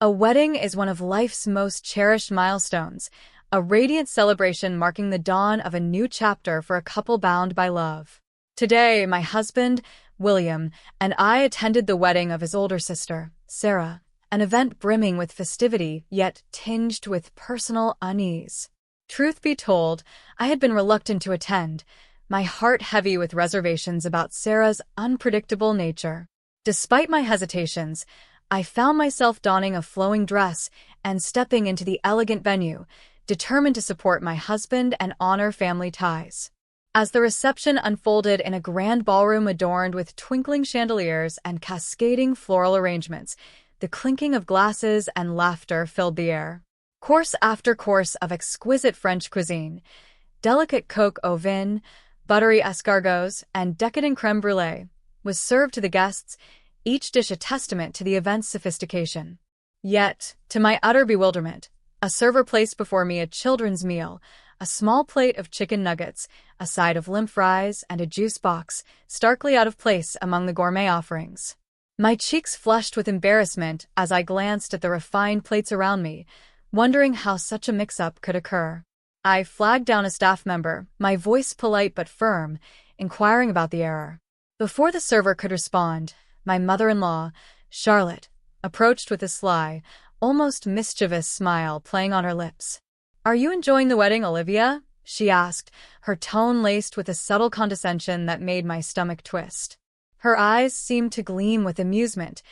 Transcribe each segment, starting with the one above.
A wedding is one of life's most cherished milestones, a radiant celebration marking the dawn of a new chapter for a couple bound by love. Today, my husband, William, and I attended the wedding of his older sister, Sarah, an event brimming with festivity yet tinged with personal unease. Truth be told, I had been reluctant to attend, my heart heavy with reservations about Sarah's unpredictable nature. Despite my hesitations, I found myself donning a flowing dress and stepping into the elegant venue, determined to support my husband and honor family ties. As the reception unfolded in a grand ballroom adorned with twinkling chandeliers and cascading floral arrangements, the clinking of glasses and laughter filled the air. Course after course of exquisite French cuisine, delicate coq au vin, buttery escargots, and decadent crème brûlée was served to the guests, each dish a testament to the event's sophistication. Yet, to my utter bewilderment, a server placed before me a children's meal, a small plate of chicken nuggets, a side of limp fries, and a juice box, starkly out of place among the gourmet offerings. My cheeks flushed with embarrassment as I glanced at the refined plates around me, wondering how such a mix-up could occur. I flagged down a staff member, my voice polite but firm, inquiring about the error. Before the server could respond, my mother-in-law, Charlotte, approached with a sly, almost mischievous smile playing on her lips. "Are you enjoying the wedding, Olivia?" she asked, her tone laced with a subtle condescension that made my stomach twist. Her eyes seemed to gleam with amusement,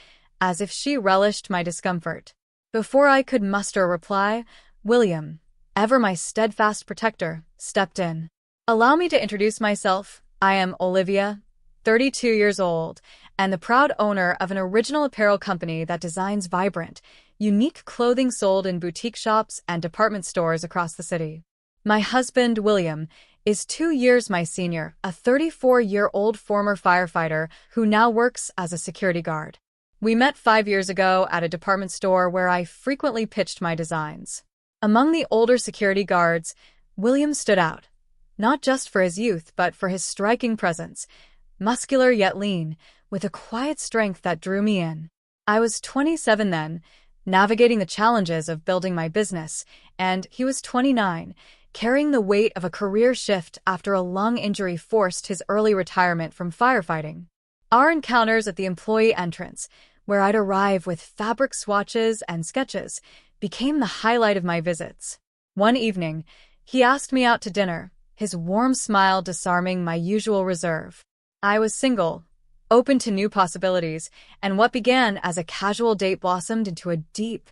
as if she relished my discomfort. Before I could muster a reply, William, ever my steadfast protector, stepped in. "Allow me to introduce myself. I am Olivia, 32 years old, and the proud owner of an original apparel company that designs vibrant, unique clothing sold in boutique shops and department stores across the city. My husband, William, is 2 years my senior, a 34-year-old former firefighter who now works as a security guard. We met 5 years ago at a department store where I frequently pitched my designs." Among the older security guards, William stood out, not just for his youth but for his striking presence, muscular yet lean, with a quiet strength that drew me in. I was 27 then, navigating the challenges of building my business, and he was 29, carrying the weight of a career shift after a lung injury forced his early retirement from firefighting. Our encounters at the employee entrance, where I'd arrive with fabric swatches and sketches, became the highlight of my visits. One evening, he asked me out to dinner, his warm smile disarming my usual reserve. I was single, open to new possibilities, and what began as a casual date blossomed into a deep,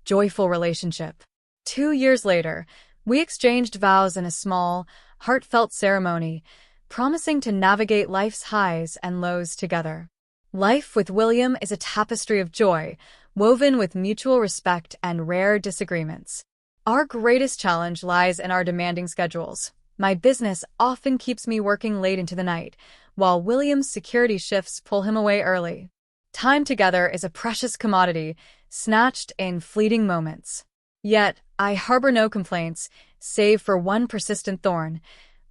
joyful relationship. 2 years later, we exchanged vows in a small, heartfelt ceremony, promising to navigate life's highs and lows together. Life with William is a tapestry of joy, woven with mutual respect and rare disagreements. Our greatest challenge lies in our demanding schedules. My business often keeps me working late into the night, while William's security shifts pull him away early. Time together is a precious commodity, snatched in fleeting moments. Yet, I harbor no complaints, save for one persistent thorn: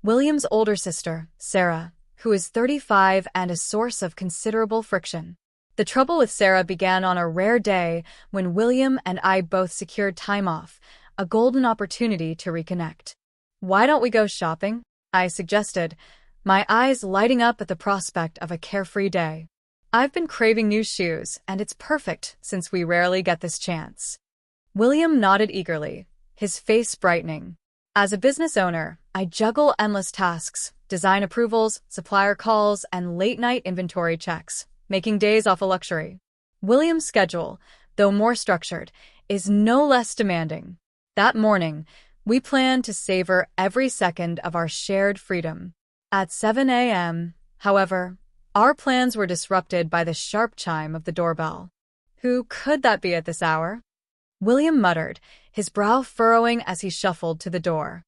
William's older sister, Sarah, who is 35 and a source of considerable friction. The trouble with Sarah began on a rare day when William and I both secured time off, a golden opportunity to reconnect. "Why don't we go shopping?" I suggested, my eyes lighting up at the prospect of a carefree day. "I've been craving new shoes, and it's perfect since we rarely get this chance." William nodded eagerly, his face brightening. As a business owner, I juggle endless tasks, design approvals, supplier calls, and late-night inventory checks, making days off a luxury. William's schedule, though more structured, is no less demanding. That morning, we planned to savor every second of our shared freedom. At 7 a.m., however, our plans were disrupted by the sharp chime of the doorbell. "Who could that be at this hour?" William muttered, his brow furrowing as he shuffled to the door.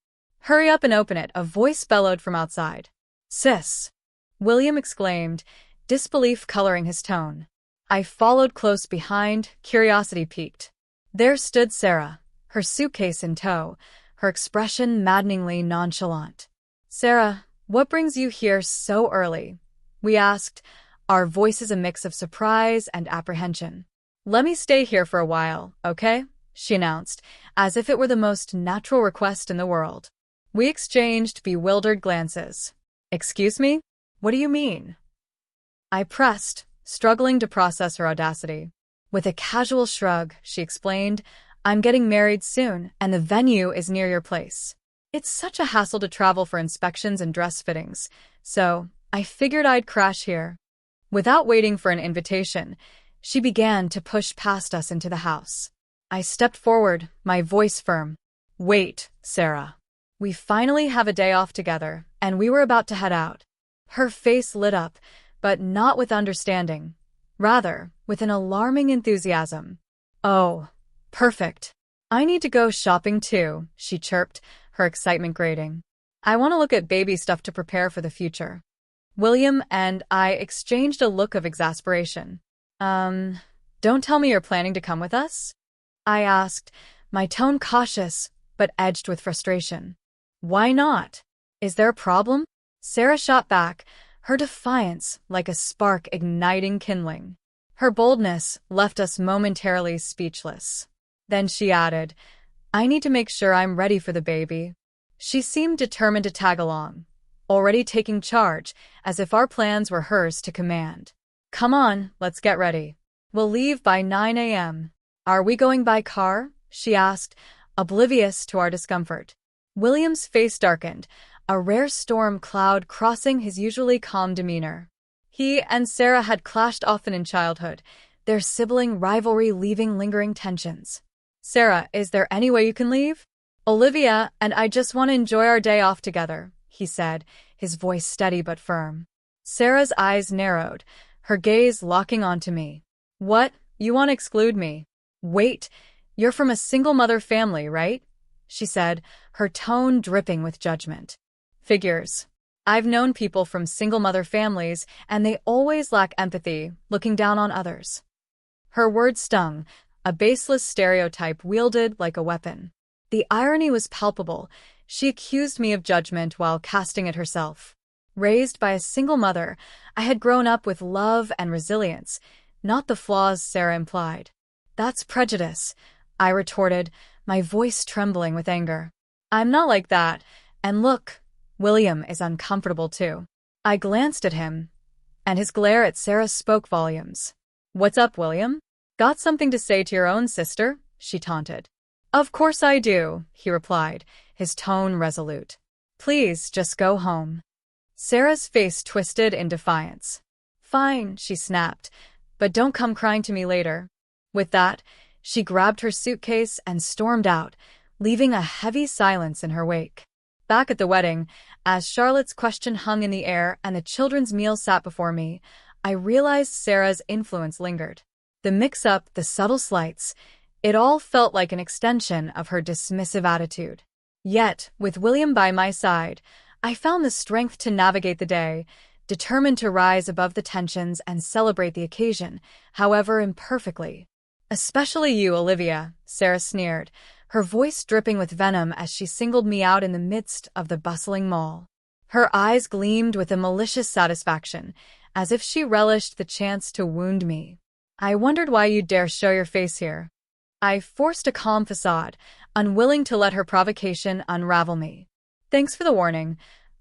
"Hurry up and open it," a voice bellowed from outside. "Sis!" William exclaimed, disbelief coloring his tone. I followed close behind, curiosity piqued. There stood Sarah, her suitcase in tow, her expression maddeningly nonchalant. "Sarah, what brings you here so early?" we asked, our voices a mix of surprise and apprehension. Let me stay here for a while, okay? She announced, as if it were the most natural request in the world. We exchanged bewildered glances. Excuse me? What do you mean? I pressed, struggling to process her audacity. With a casual shrug, she explained, I'm getting married soon, and the venue is near your place. It's such a hassle to travel for inspections and dress fittings, so I figured I'd crash here. Without waiting for an invitation, she began to push past us into the house. I stepped forward, my voice firm. Wait, Sarah. We finally have a day off together, and we were about to head out. Her face lit up, but not with understanding. Rather, with an alarming enthusiasm. Oh, perfect. I need to go shopping too, she chirped, her excitement grating. I want to look at baby stuff to prepare for the future. William and I exchanged a look of exasperation. Don't tell me you're planning to come with us? I asked, my tone cautious, but edged with frustration. Why not? Is there a problem? Sarah shot back, her defiance like a spark igniting kindling. Her boldness left us momentarily speechless. Then she added, I need to make sure I'm ready for the baby. She seemed determined to tag along, already taking charge, as if our plans were hers to command. Come on, let's get ready. We'll leave by 9 a.m. Are we going by car? She asked, oblivious to our discomfort. William's face darkened, a rare storm cloud crossing his usually calm demeanor. He and Sarah had clashed often in childhood, their sibling rivalry leaving lingering tensions. Sarah, is there any way you can leave? Olivia and I just want to enjoy our day off together, he said, his voice steady but firm. Sarah's eyes narrowed, her gaze locking onto me. What? You want to exclude me? Wait, you're from a single-mother family, right? She said, her tone dripping with judgment. Figures. I've known people from single-mother families, and they always lack empathy, looking down on others. Her words stung, a baseless stereotype wielded like a weapon. The irony was palpable. She accused me of judgment while casting it herself. Raised by a single mother, I had grown up with love and resilience, not the flaws Sarah implied. That's prejudice, I retorted, my voice trembling with anger. I'm not like that, and look, William is uncomfortable too. I glanced at him, and his glare at Sarah spoke volumes. What's up, William? Got something to say to your own sister? She taunted. Of course I do, he replied, his tone resolute. Please, just go home. Sarah's face twisted in defiance. Fine, she snapped, but don't come crying to me later. With that, she grabbed her suitcase and stormed out, leaving a heavy silence in her wake. Back at the wedding, as Charlotte's question hung in the air and the children's meal sat before me, I realized Sarah's influence lingered. The mix-up, the subtle slights, it all felt like an extension of her dismissive attitude. Yet, with William by my side, I found the strength to navigate the day, determined to rise above the tensions and celebrate the occasion, however imperfectly. Especially you, Olivia, Sarah sneered, her voice dripping with venom as she singled me out in the midst of the bustling mall. Her eyes gleamed with a malicious satisfaction, as if she relished the chance to wound me. I wondered why you'd dare show your face here. I forced a calm facade, unwilling to let her provocation unravel me. Thanks for the warning,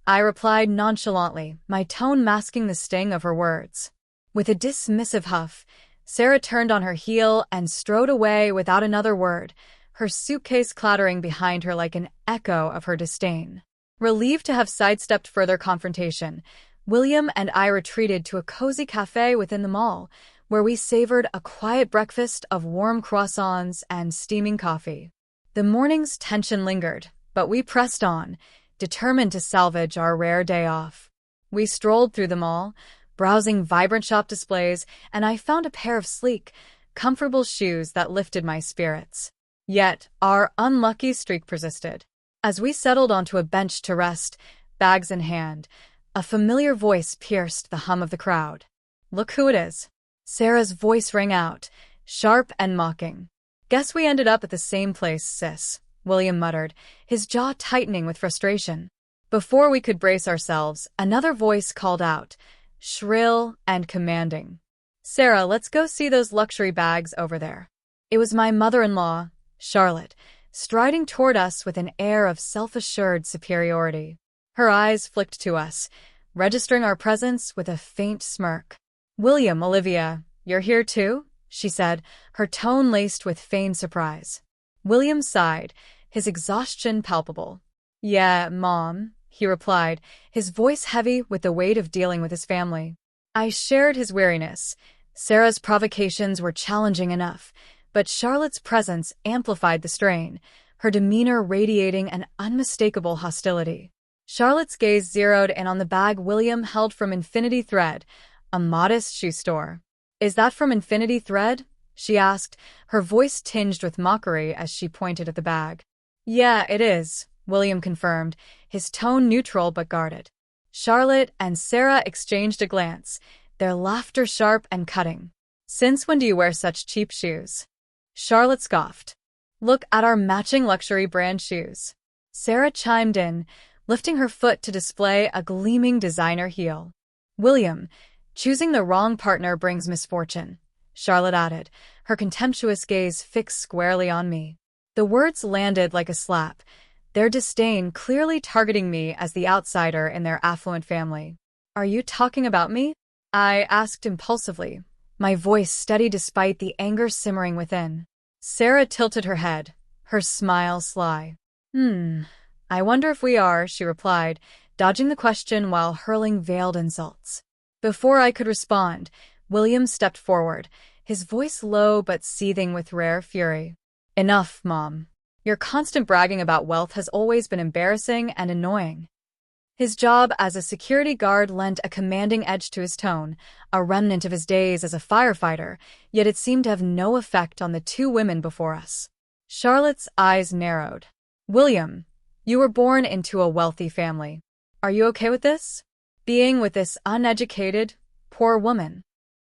I replied nonchalantly, my tone masking the sting of her words. With a dismissive huff, Sarah turned on her heel and strode away without another word, her suitcase clattering behind her like an echo of her disdain. Relieved to have sidestepped further confrontation, William and I retreated to a cozy cafe within the mall, where we savored a quiet breakfast of warm croissants and steaming coffee. The morning's tension lingered, but we pressed on, determined to salvage our rare day off. We strolled through the mall, browsing vibrant shop displays, and I found a pair of sleek, comfortable shoes that lifted my spirits. Yet, our unlucky streak persisted. As we settled onto a bench to rest, bags in hand, a familiar voice pierced the hum of the crowd. Look who it is. Sarah's voice rang out, sharp and mocking. Guess we ended up at the same place, sis, William muttered, his jaw tightening with frustration. Before we could brace ourselves, another voice called out, shrill and commanding. Sarah, let's go see those luxury bags over there. It was my mother-in-law, Charlotte, striding toward us with an air of self-assured superiority. Her eyes flicked to us, registering our presence with a faint smirk. William, Olivia, you're here too? She said, her tone laced with feigned surprise. William sighed, his exhaustion palpable. Yeah, Mom, he replied, his voice heavy with the weight of dealing with his family. I shared his weariness. Sarah's provocations were challenging enough, but Charlotte's presence amplified the strain, her demeanor radiating an unmistakable hostility. Charlotte's gaze zeroed in on the bag William held from Infinity Thread, a modest shoe store. Is that from Infinity Thread? She asked, her voice tinged with mockery as she pointed at the bag. Yeah, it is, William confirmed, his tone neutral but guarded. Charlotte and Sarah exchanged a glance, their laughter sharp and cutting. Since when do you wear such cheap shoes? Charlotte scoffed. Look at our matching luxury brand shoes. Sarah chimed in, lifting her foot to display a gleaming designer heel. William, choosing the wrong partner brings misfortune, Charlotte added, her contemptuous gaze fixed squarely on me. The words landed like a slap, their disdain clearly targeting me as the outsider in their affluent family. Are you talking about me? I asked impulsively, my voice steady despite the anger simmering within. Sarah tilted her head, her smile sly. I wonder if we are, she replied, dodging the question while hurling veiled insults. Before I could respond, William stepped forward, his voice low but seething with rare fury. Enough, Mom. Your constant bragging about wealth has always been embarrassing and annoying. His job as a security guard lent a commanding edge to his tone, a remnant of his days as a firefighter, yet it seemed to have no effect on the two women before us. Charlotte's eyes narrowed. William, you were born into a wealthy family. Are you okay with this? Being with this uneducated, poor woman.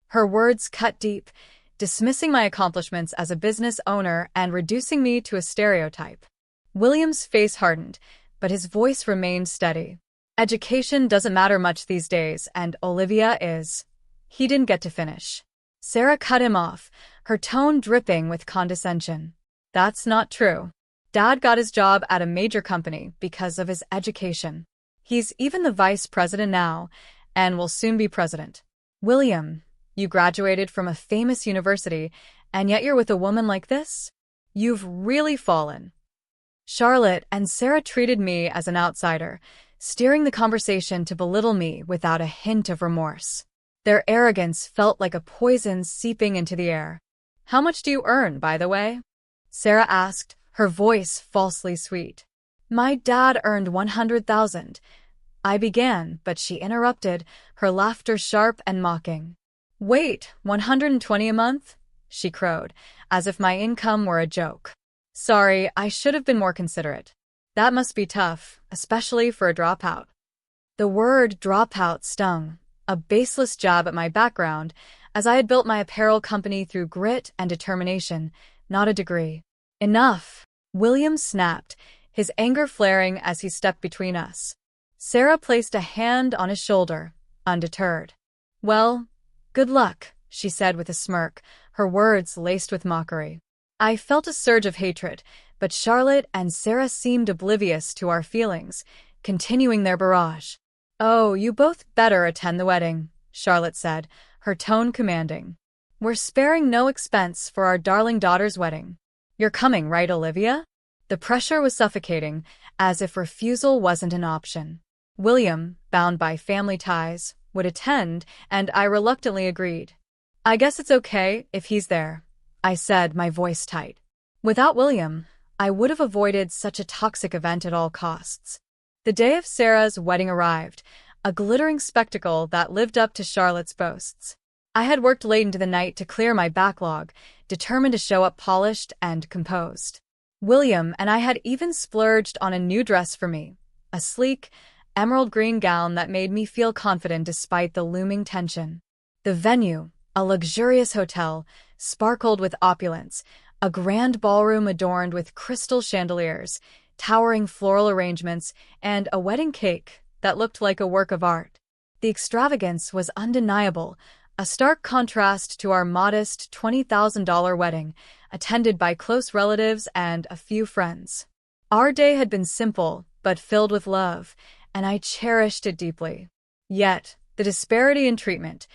Her words cut deep, dismissing my accomplishments as a business owner and reducing me to a stereotype. William's face hardened, but his voice remained steady. Education doesn't matter much these days, and Olivia is. He didn't get to finish. Sarah cut him off, her tone dripping with condescension. That's not true. Dad got his job at a major company because of his education. He's even the vice president now, and will soon be president. William, you graduated from a famous university, and yet you're with a woman like this? You've really fallen. Charlotte and Sarah treated me as an outsider, steering the conversation to belittle me without a hint of remorse. Their arrogance felt like a poison seeping into the air. How much do you earn, by the way? Sarah asked, her voice falsely sweet. My dad earned $100,000. I began, but she interrupted, her laughter sharp and mocking. Wait, $120 a month? She crowed, as if my income were a joke. Sorry, I should have been more considerate. That must be tough, especially for a dropout. The word dropout stung, a baseless jab at my background, as I had built my apparel company through grit and determination, not a degree. Enough, William snapped, his anger flaring as he stepped between us. Sarah placed a hand on his shoulder, undeterred. Well, good luck, she said with a smirk, her words laced with mockery. I felt a surge of hatred, but Charlotte and Sarah seemed oblivious to our feelings, continuing their barrage. Oh, you both better attend the wedding, Charlotte said, her tone commanding. We're sparing no expense for our darling daughter's wedding. You're coming, right, Olivia? The pressure was suffocating, as if refusal wasn't an option. William, bound by family ties, would attend, and I reluctantly agreed. I guess it's okay if he's there, I said, my voice tight. Without William, I would have avoided such a toxic event at all costs. The day of Sarah's wedding arrived, a glittering spectacle that lived up to Charlotte's boasts. I had worked late into the night to clear my backlog, determined to show up polished and composed. William and I had even splurged on a new dress for me, a sleek, emerald green gown that made me feel confident despite the looming tension. The venue, a luxurious hotel, sparkled with opulence, a grand ballroom adorned with crystal chandeliers, towering floral arrangements, and a wedding cake that looked like a work of art. The extravagance was undeniable, a stark contrast to our modest $20,000 wedding, attended by close relatives and a few friends. Our day had been simple, but filled with love, and I cherished it deeply. Yet, the disparity in treatment,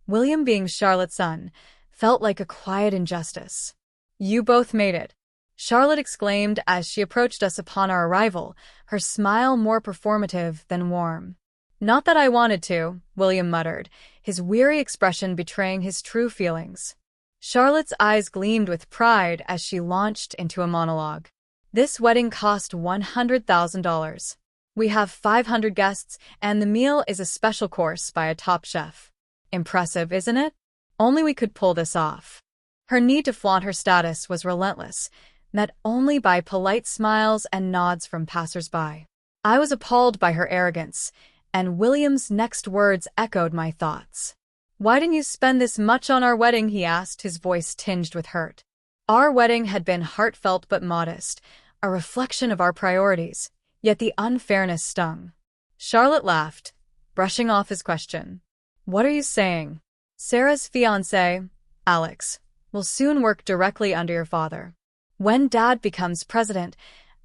William being Charlotte's son, felt like a quiet injustice. "You both made it," Charlotte exclaimed as she approached us upon our arrival, her smile more performative than warm. "Not that I wanted to," William muttered, his weary expression betraying his true feelings. Charlotte's eyes gleamed with pride as she launched into a monologue. "This wedding cost $100,000. We have 500 guests, and the meal is a special course by a top chef. Impressive, isn't it? Only we could pull this off." Her need to flaunt her status was relentless, met only by polite smiles and nods from passers-by. I was appalled by her arrogance, and William's next words echoed my thoughts. "Why didn't you spend this much on our wedding?" he asked, his voice tinged with hurt. Our wedding had been heartfelt but modest, a reflection of our priorities, yet the unfairness stung. Charlotte laughed, brushing off his question. "What are you saying?" "Sarah's fiancé, Alex, will soon work directly under your father. When Dad becomes president,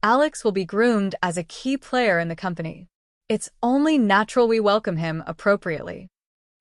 Alex will be groomed as a key player in the company. It's only natural we welcome him appropriately."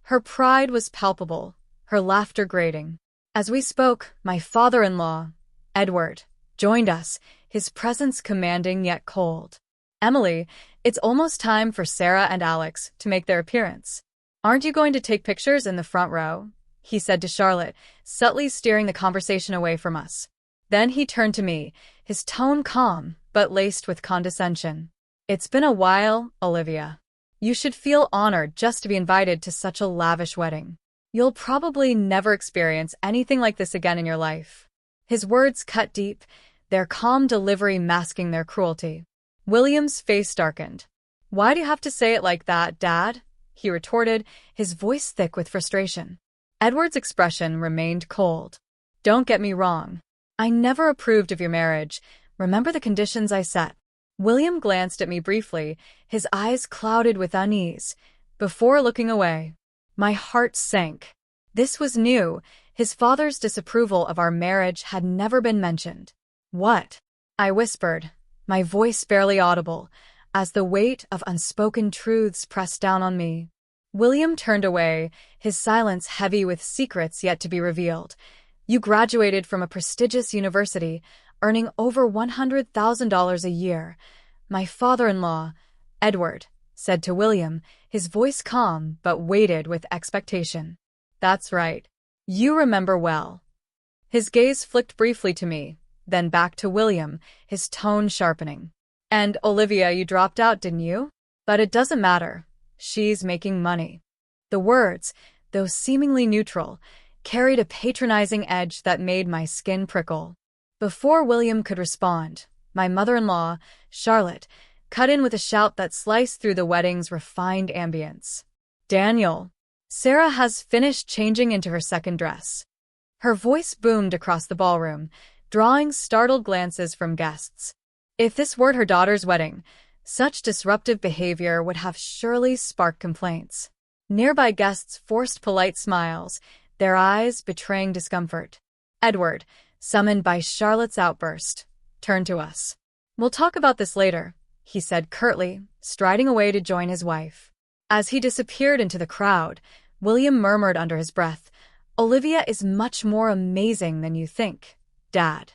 Her pride was palpable, her laughter grating. As we spoke, my father-in-law, Edward, joined us, his presence commanding yet cold. "Emily, it's almost time for Sarah and Alex to make their appearance. Aren't you going to take pictures in the front row?" he said to Charlotte, subtly steering the conversation away from us. Then he turned to me, his tone calm, but laced with condescension. "It's been a while, Olivia. You should feel honored just to be invited to such a lavish wedding. You'll probably never experience anything like this again in your life." His words cut deep, their calm delivery masking their cruelty. William's face darkened. "Why do you have to say it like that, Dad?" he retorted, his voice thick with frustration. Edward's expression remained cold. "Don't get me wrong. I never approved of your marriage. Remember the conditions I set." William glanced at me briefly, his eyes clouded with unease, before looking away. My heart sank. This was new. His father's disapproval of our marriage had never been mentioned. "What?" I whispered, my voice barely audible, as the weight of unspoken truths pressed down on me. William turned away, his silence heavy with secrets yet to be revealed. "You graduated from a prestigious university, earning over $100,000 a year. My father-in-law, Edward, said to William, his voice calm but weighted with expectation. "That's right. You remember well." His gaze flicked briefly to me, then back to William, his tone sharpening. "And Olivia, you dropped out, didn't you? But it doesn't matter. She's making money." The words, though seemingly neutral, carried a patronizing edge that made my skin prickle. Before William could respond, my mother-in-law, Charlotte, cut in with a shout that sliced through the wedding's refined ambience. "Daniel, Sarah has finished changing into her second dress." Her voice boomed across the ballroom, drawing startled glances from guests. If this were her daughter's wedding, such disruptive behavior would have surely sparked complaints. Nearby guests forced polite smiles, their eyes betraying discomfort. Edward, summoned by Charlotte's outburst, turned to us. "We'll talk about this later," he said curtly, striding away to join his wife. As he disappeared into the crowd, William murmured under his breath, "Olivia is much more amazing than you think, Dad."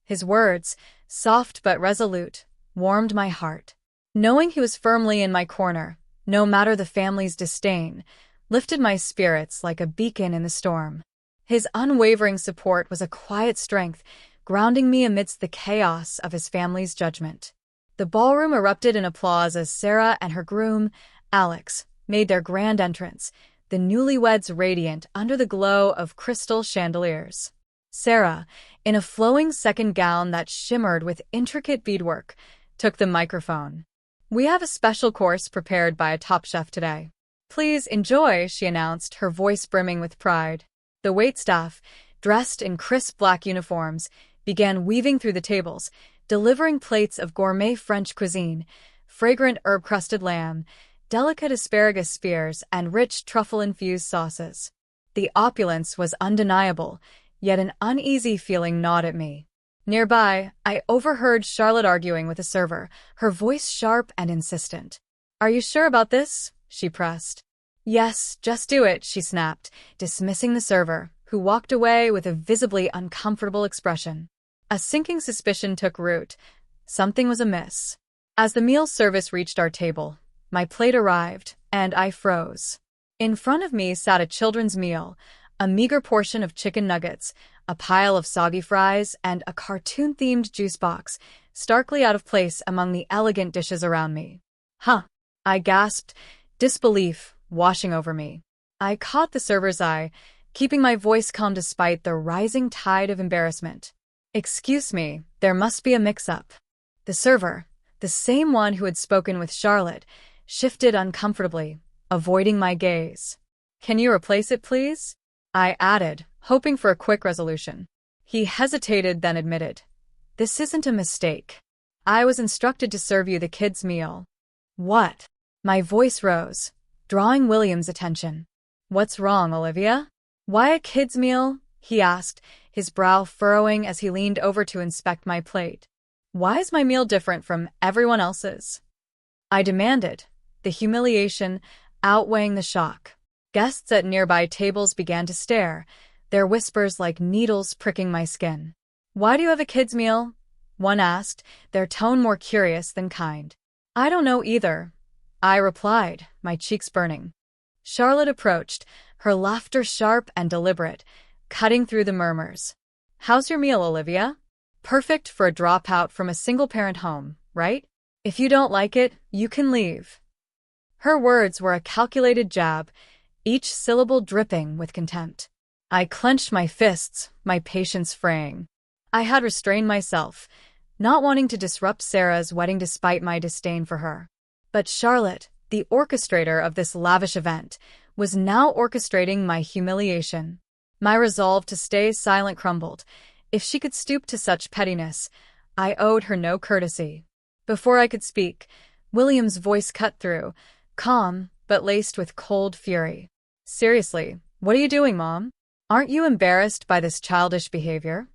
His words, soft but resolute, warmed my heart. Knowing he was firmly in my corner, no matter the family's disdain, lifted my spirits like a beacon in the storm. His unwavering support was a quiet strength, grounding me amidst the chaos of his family's judgment. The ballroom erupted in applause as Sarah and her groom, Alex, made their grand entrance, the newlyweds radiant under the glow of crystal chandeliers. Sarah, in a flowing second gown that shimmered with intricate beadwork, took the microphone. "We have a special course prepared by a top chef today. Please enjoy," she announced, her voice brimming with pride. The waitstaff, dressed in crisp black uniforms, began weaving through the tables, delivering plates of gourmet French cuisine, fragrant herb-crusted lamb, delicate asparagus spears, and rich truffle-infused sauces. The opulence was undeniable, yet an uneasy feeling gnawed at me. Nearby, I overheard Charlotte arguing with a server, her voice sharp and insistent. "Are you sure about this?" she pressed. "Yes, just do it," she snapped, dismissing the server, who walked away with a visibly uncomfortable expression. A sinking suspicion took root. Something was amiss. As the meal service reached our table, my plate arrived, and I froze. In front of me sat a children's meal, a meager portion of chicken nuggets, a pile of soggy fries, and a cartoon-themed juice box, starkly out of place among the elegant dishes around me. "Huh," I gasped, disbelief washing over me. I caught the server's eye, keeping my voice calm despite the rising tide of embarrassment. "Excuse me, there must be a mix-up." The server, the same one who had spoken with Charlotte, shifted uncomfortably, avoiding my gaze. "Can you replace it, please?" I added, hoping for a quick resolution. He hesitated, then admitted, "This isn't a mistake. I was instructed to serve you the kids' meal." "What?" My voice rose, drawing William's attention. "What's wrong, Olivia?" "Why a kids' meal?" he asked, his brow furrowing as he leaned over to inspect my plate. "Why is my meal different from everyone else's?" I demanded, the humiliation outweighing the shock. Guests at nearby tables began to stare, their whispers like needles pricking my skin. "Why do you have a kids' meal?" one asked, their tone more curious than kind. "I don't know either," I replied, my cheeks burning. Charlotte approached, her laughter sharp and deliberate, cutting through the murmurs. "How's your meal, Olivia? Perfect for a dropout from a single-parent home, right? If you don't like it, you can leave." Her words were a calculated jab, each syllable dripping with contempt. I clenched my fists, my patience fraying. I had restrained myself, not wanting to disrupt Sarah's wedding despite my disdain for her. But Charlotte, the orchestrator of this lavish event, was now orchestrating my humiliation. My resolve to stay silent crumbled. If she could stoop to such pettiness, I owed her no courtesy. Before I could speak, William's voice cut through, calm but laced with cold fury. "Seriously, what are you doing, Mom? Aren't you embarrassed by this childish behavior?"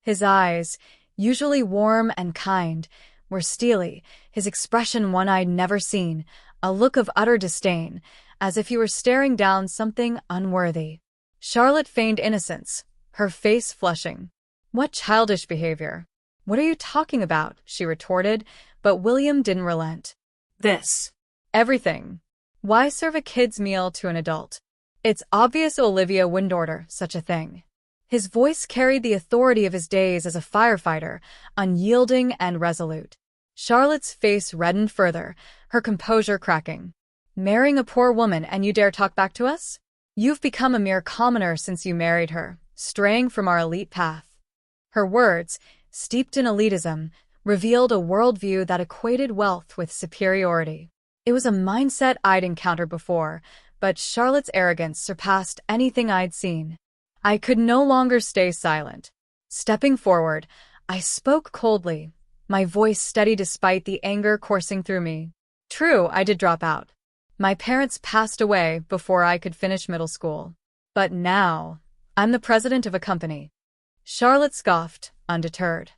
His eyes, usually warm and kind, were steely, his expression one I'd never seen, a look of utter disdain, as if he were staring down something unworthy. Charlotte feigned innocence, her face flushing. "What childish behavior? What are you talking about?" she retorted, but William didn't relent. "This. Everything. Why serve a kid's meal to an adult? It's obvious Olivia wouldn't order such a thing." His voice carried the authority of his days as a firefighter, unyielding and resolute. Charlotte's face reddened further, her composure cracking. "Marrying a poor woman and you dare talk back to us? You've become a mere commoner since you married her, straying from our elite path." Her words, steeped in elitism, revealed a worldview that equated wealth with superiority. It was a mindset I'd encountered before, but Charlotte's arrogance surpassed anything I'd seen. I could no longer stay silent. Stepping forward, I spoke coldly, my voice steady despite the anger coursing through me. "True, I did drop out. My parents passed away before I could finish middle school. But now, I'm the president of a company." Charlotte scoffed, undeterred.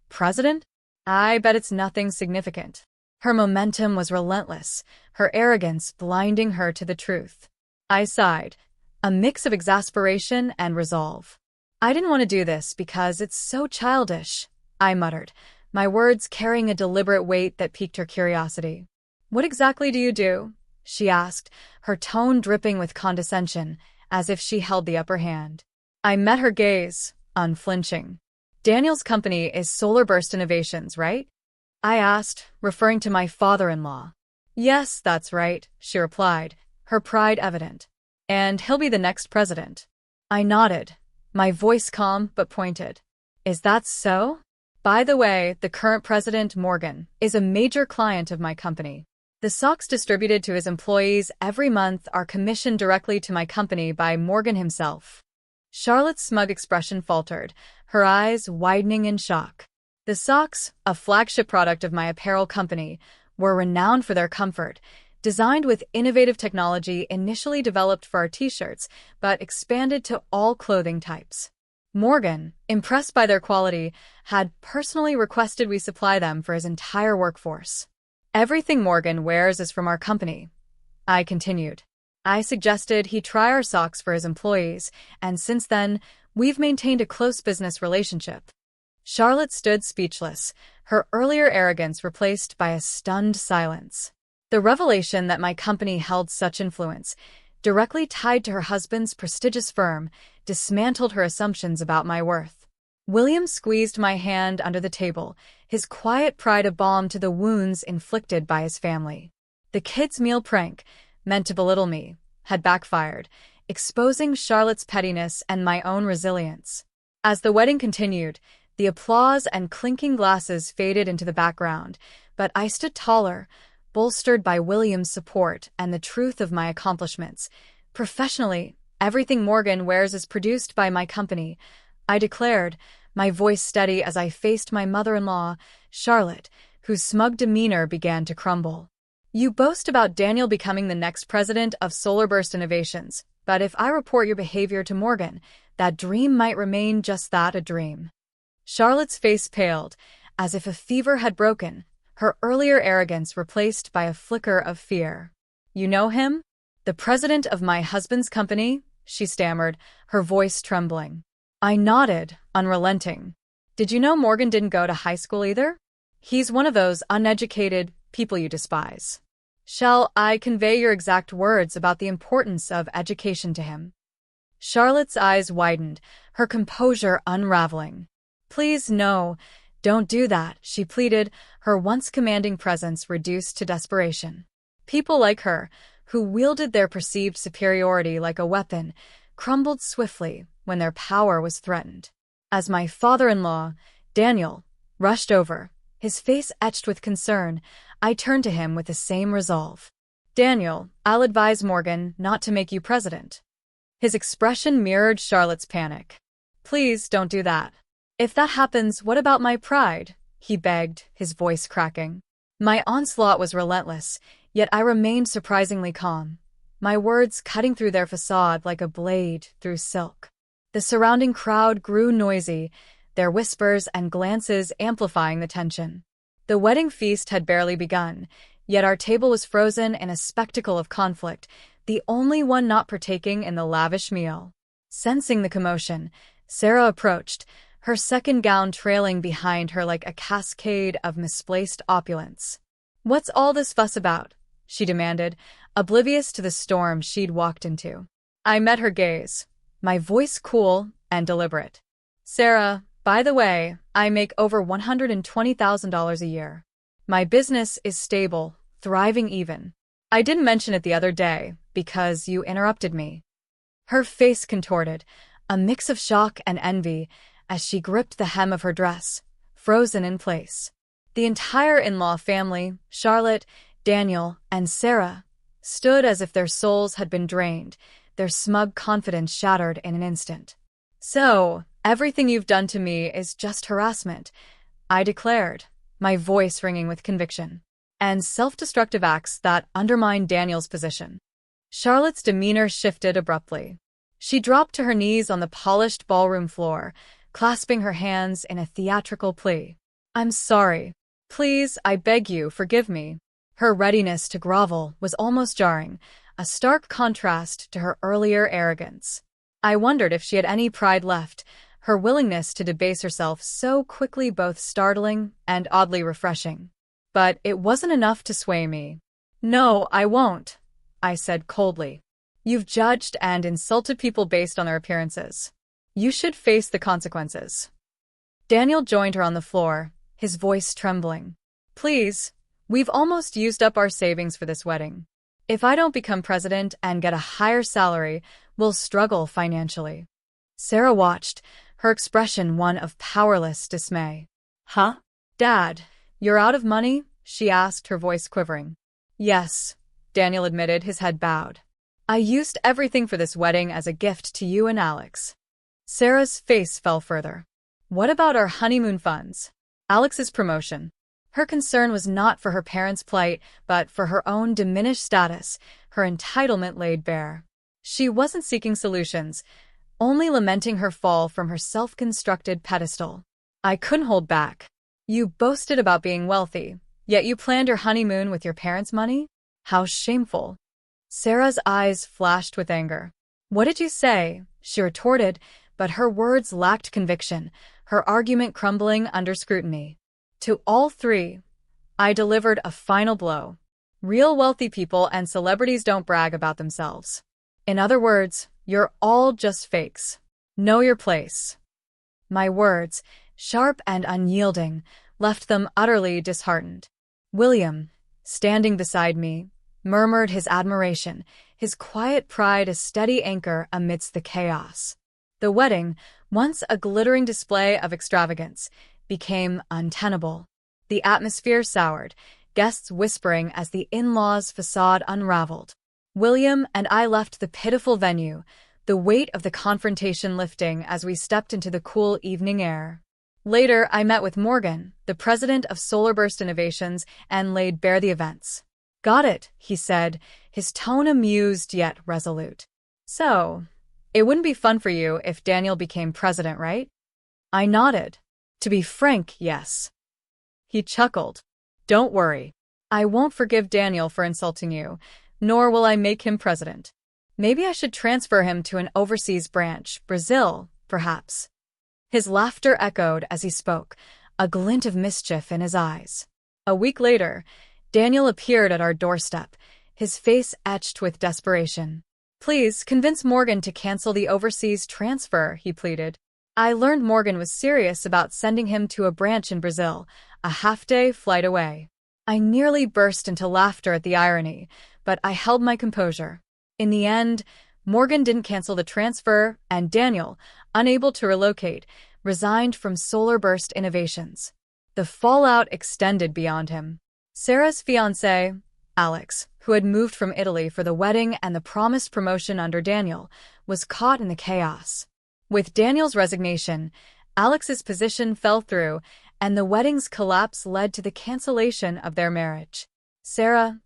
"President? I bet it's nothing significant." Her momentum was relentless, her arrogance blinding her to the truth. I sighed, a mix of exasperation and resolve. "I didn't want to do this because it's so childish," I muttered, my words carrying a deliberate weight that piqued her curiosity. "What exactly do you do?" she asked, her tone dripping with condescension, as if she held the upper hand. I met her gaze, unflinching. "Daniel's company is Solar Burst Innovations, right?" I asked, referring to my father-in-law. "Yes, that's right," she replied, her pride evident. "And he'll be the next president." I nodded, my voice calm but pointed. "Is that so? By the way, the current president, Morgan, is a major client of my company. The stocks distributed to his employees every month are commissioned directly to my company by Morgan himself." Charlotte's smug expression faltered, her eyes widening in shock. The socks, a flagship product of my apparel company, were renowned for their comfort, designed with innovative technology initially developed for our t-shirts, but expanded to all clothing types. Morgan, impressed by their quality, had personally requested we supply them for his entire workforce. Everything Morgan wears is from our company, I continued. I suggested he try our socks for his employees, and since then, we've maintained a close business relationship. Charlotte stood speechless, her earlier arrogance replaced by a stunned silence. The revelation that my company held such influence, directly tied to her husband's prestigious firm, dismantled her assumptions about my worth. William squeezed my hand under the table, his quiet pride a balm to the wounds inflicted by his family. The kids' meal prank, meant to belittle me, had backfired, exposing Charlotte's pettiness and my own resilience. As the wedding continued, the applause and clinking glasses faded into the background, but I stood taller, bolstered by William's support and the truth of my accomplishments. Professionally, everything Morgan wears is produced by my company, I declared, my voice steady as I faced my mother-in-law, Charlotte, whose smug demeanor began to crumble. You boast about Daniel becoming the next president of Solarburst Innovations, but if I report your behavior to Morgan, that dream might remain just that, a dream. Charlotte's face paled, as if a fever had broken, her earlier arrogance replaced by a flicker of fear. You know him? The president of my husband's company? She stammered, her voice trembling. I nodded, unrelenting. Did you know Morgan didn't go to high school either? He's one of those uneducated people you despise. Shall I convey your exact words about the importance of education to him? Charlotte's eyes widened, her composure unraveling. Please, no, don't do that, she pleaded, her once commanding presence reduced to desperation. People like her, who wielded their perceived superiority like a weapon, crumbled swiftly when their power was threatened. As my father-in-law, Daniel, rushed over, his face etched with concern, I turned to him with the same resolve. Daniel, I'll advise Morgan not to make you president. His expression mirrored Charlotte's panic. Please don't do that. If that happens, what about my pride? He begged, his voice cracking. My onslaught was relentless, yet I remained surprisingly calm, my words cutting through their facade like a blade through silk. The surrounding crowd grew noisy, their whispers and glances amplifying the tension. The wedding feast had barely begun, yet our table was frozen in a spectacle of conflict, the only one not partaking in the lavish meal. Sensing the commotion, Sarah approached, her second gown trailing behind her like a cascade of misplaced opulence. What's all this fuss about? She demanded, oblivious to the storm she'd walked into. I met her gaze, my voice cool and deliberate. Sarah, by the way, I make over $120,000 a year. My business is stable, thriving even. I didn't mention it the other day because you interrupted me. Her face contorted, a mix of shock and envy, as she gripped the hem of her dress, frozen in place. The entire in-law family, Charlotte, Daniel, and Sarah, stood as if their souls had been drained, their smug confidence shattered in an instant. So, everything you've done to me is just harassment, I declared, my voice ringing with conviction, and self-destructive acts that undermine Daniel's position. Charlotte's demeanor shifted abruptly. She dropped to her knees on the polished ballroom floor, clasping her hands in a theatrical plea. I'm sorry. Please, I beg you, forgive me. Her readiness to grovel was almost jarring, a stark contrast to her earlier arrogance. I wondered if she had any pride left, her willingness to debase herself so quickly both startling and oddly refreshing. But it wasn't enough to sway me. No, I won't, I said coldly. You've judged and insulted people based on their appearances. You should face the consequences. Daniel joined her on the floor, his voice trembling. Please, we've almost used up our savings for this wedding. If I don't become president and get a higher salary, we'll struggle financially. Sarah watched, her expression one of powerless dismay. Huh? Dad, you're out of money? She asked, her voice quivering. Yes, Daniel admitted, his head bowed. I used everything for this wedding as a gift to you and Alex. Sarah's face fell further. What about our honeymoon funds? Alex's promotion? Her concern was not for her parents' plight, but for her own diminished status, her entitlement laid bare. She wasn't seeking solutions, only lamenting her fall from her self-constructed pedestal. I couldn't hold back. You boasted about being wealthy, yet you planned your honeymoon with your parents' money? How shameful. Sarah's eyes flashed with anger. What did you say? She retorted, but her words lacked conviction, her argument crumbling under scrutiny. To all three, I delivered a final blow. Real wealthy people and celebrities don't brag about themselves. In other words, you're all just fakes. Know your place. My words, sharp and unyielding, left them utterly disheartened. William, standing beside me, murmured his admiration, his quiet pride a steady anchor amidst the chaos. The wedding, once a glittering display of extravagance, became untenable. The atmosphere soured, guests whispering as the in-laws' facade unraveled. William and I left the pitiful venue, the weight of the confrontation lifting as we stepped into the cool evening air. Later, I met with Morgan, the president of Solarburst Innovations, and laid bare the events. Got it, he said, his tone amused yet resolute. So, it wouldn't be fun for you if Daniel became president, right? I nodded. To be frank, yes. He chuckled. Don't worry. I won't forgive Daniel for insulting you, nor will I make him president. Maybe I should transfer him to an overseas branch, Brazil, perhaps. His laughter echoed as he spoke, a glint of mischief in his eyes. A week later, Daniel appeared at our doorstep, his face etched with desperation. Please convince Morgan to cancel the overseas transfer, he pleaded. I learned Morgan was serious about sending him to a branch in Brazil, a half-day flight away. I nearly burst into laughter at the irony, but I held my composure. In the end, Morgan didn't cancel the transfer, and Daniel, unable to relocate, resigned from Solarburst Innovations. The fallout extended beyond him. Sarah's fiancé, Alex, who had moved from Italy for the wedding and the promised promotion under Daniel, was caught in the chaos. With Daniel's resignation, Alex's position fell through, and the wedding's collapse led to the cancellation of their marriage. Sarah,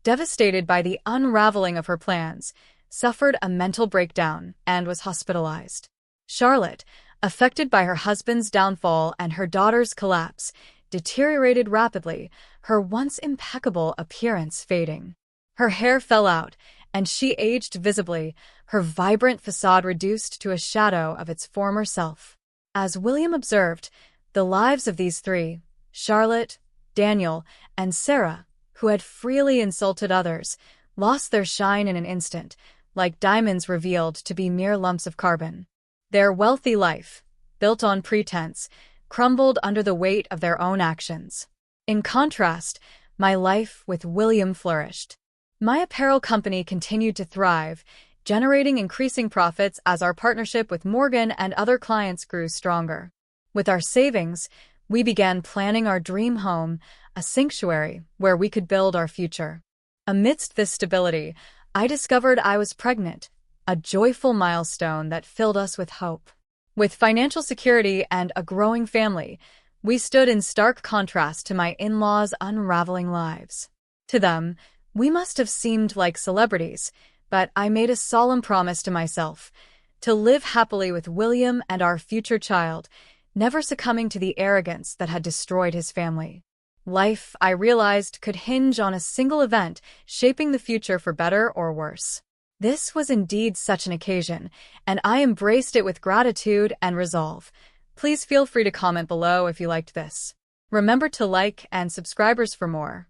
devastated by the unraveling of her plans, suffered a mental breakdown and was hospitalized. Charlotte, affected by her husband's downfall and her daughter's collapse, deteriorated rapidly, her once impeccable appearance fading. Her hair fell out, and she aged visibly, her vibrant facade reduced to a shadow of its former self. As William observed, the lives of these three, Charlotte, Daniel, and Sarah, who had freely insulted others, lost their shine in an instant, like diamonds revealed to be mere lumps of carbon. Their wealthy life, built on pretense, crumbled under the weight of their own actions. In contrast, my life with William flourished. My apparel company continued to thrive, generating increasing profits as our partnership with Morgan and other clients grew stronger. With our savings, we began planning our dream home, a sanctuary where we could build our future. Amidst this stability, I discovered I was pregnant, a joyful milestone that filled us with hope. With financial security and a growing family, we stood in stark contrast to my in-laws' unraveling lives. To them, we must have seemed like celebrities, but I made a solemn promise to myself to live happily with William and our future child, never succumbing to the arrogance that had destroyed his family. Life, I realized, could hinge on a single event, shaping the future for better or worse. This was indeed such an occasion, and I embraced it with gratitude and resolve. Please feel free to comment below if you liked this. Remember to like and subscribe for more.